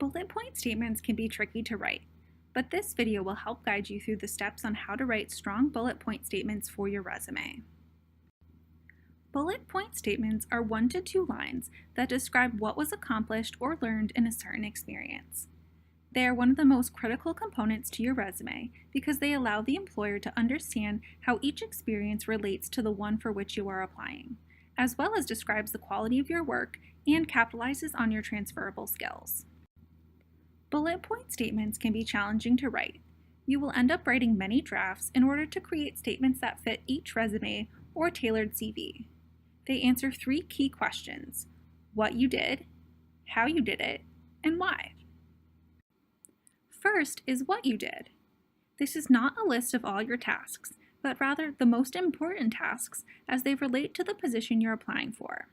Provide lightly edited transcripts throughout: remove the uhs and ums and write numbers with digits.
Bullet point statements can be tricky to write, but this video will help guide you through the steps on how to write strong bullet point statements for your resume. Bullet point statements are 1 to 2 lines that describe what was accomplished or learned in a certain experience. They are one of the most critical components to your resume because they allow the employer to understand how each experience relates to the one for which you are applying, as well as describes the quality of your work and capitalizes on your transferable skills. Bullet point statements can be challenging to write. You will end up writing many drafts in order to create statements that fit each resume or tailored CV. They answer 3 key questions: what you did, how you did it, and why. First is what you did. This is not a list of all your tasks, but rather the most important tasks as they relate to the position you're applying for.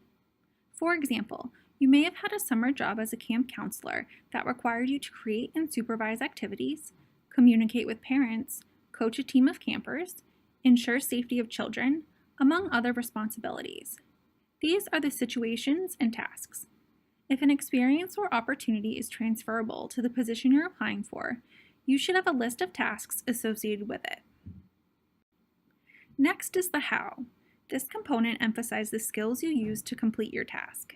For example, you may have had a summer job as a camp counselor that required you to create and supervise activities, communicate with parents, coach a team of campers, ensure safety of children, among other responsibilities. These are the situations and tasks. If an experience or opportunity is transferable to the position you're applying for, you should have a list of tasks associated with it. Next is the how. This component emphasizes the skills you use to complete your task.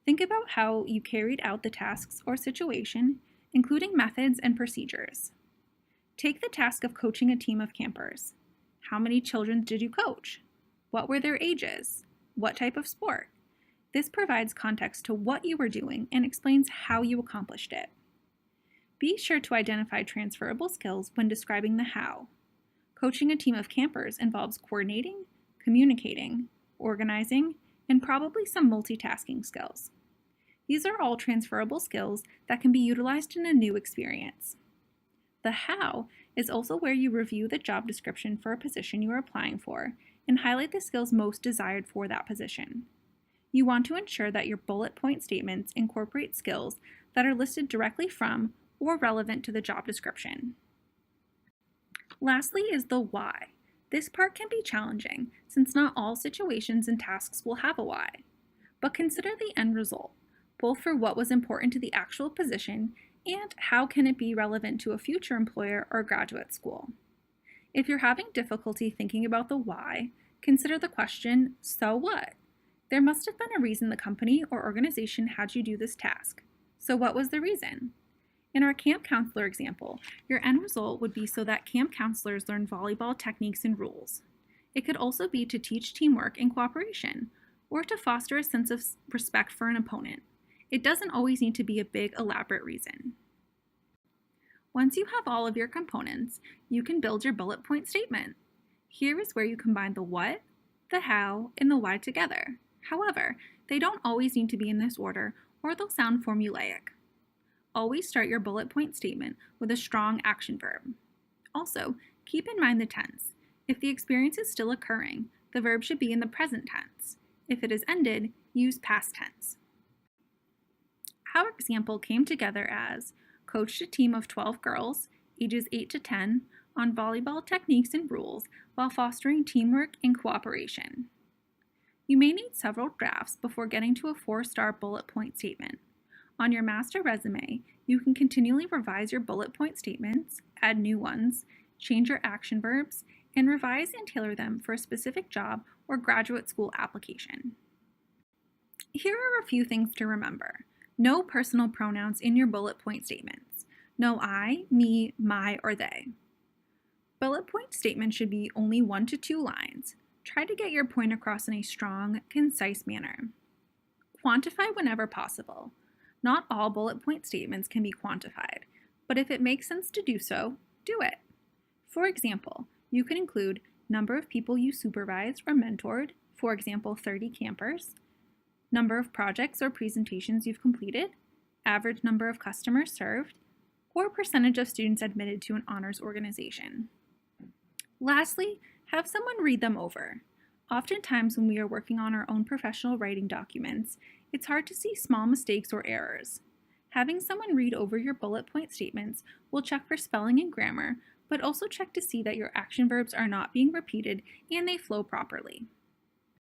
Think about how you carried out the tasks or situation, including methods and procedures. Take the task of coaching a team of campers. How many children did you coach? What were their ages? What type of sport? This provides context to what you were doing and explains how you accomplished it. Be sure to identify transferable skills when describing the how. Coaching a team of campers involves coordinating, communicating, organizing, and probably some multitasking skills. These are all transferable skills that can be utilized in a new experience. The how is also where you review the job description for a position you are applying for and highlight the skills most desired for that position. You want to ensure that your bullet point statements incorporate skills that are listed directly from or relevant to the job description. Lastly is the why. This part can be challenging since not all situations and tasks will have a why. But consider the end result, both for what was important to the actual position and how can it be relevant to a future employer or graduate school. If you're having difficulty thinking about the why, consider the question, so what? There must have been a reason the company or organization had you do this task. So what was the reason? In our camp counselor example, your end result would be so that camp counselors learn volleyball techniques and rules. It could also be to teach teamwork and cooperation, or to foster a sense of respect for an opponent. It doesn't always need to be a big, elaborate reason. Once you have all of your components, you can build your bullet point statement. Here is where you combine the what, the how, and the why together. However, they don't always need to be in this order, or they'll sound formulaic. Always start your bullet point statement with a strong action verb. Also, keep in mind the tense. If the experience is still occurring, the verb should be in the present tense. If it is ended, use past tense. Our example came together as coached a team of 12 girls, ages 8 to 10, on volleyball techniques and rules while fostering teamwork and cooperation. You may need several drafts before getting to a 4-star bullet point statement. On your master resume, you can continually revise your bullet point statements, add new ones, change your action verbs, and revise and tailor them for a specific job or graduate school application. Here are a few things to remember. No personal pronouns in your bullet point statements. No I, me, my, or they. Bullet point statements should be only 1 to 2 lines. Try to get your point across in a strong, concise manner. Quantify whenever possible. Not all bullet point statements can be quantified, but if it makes sense to do so, do it. For example, you can include number of people you supervised or mentored, for example, 30 campers, number of projects or presentations you've completed, average number of customers served, or percentage of students admitted to an honors organization. Lastly, have someone read them over. Oftentimes when we are working on our own professional writing documents, it's hard to see small mistakes or errors. Having someone read over your bullet point statements will check for spelling and grammar, but also check to see that your action verbs are not being repeated and they flow properly.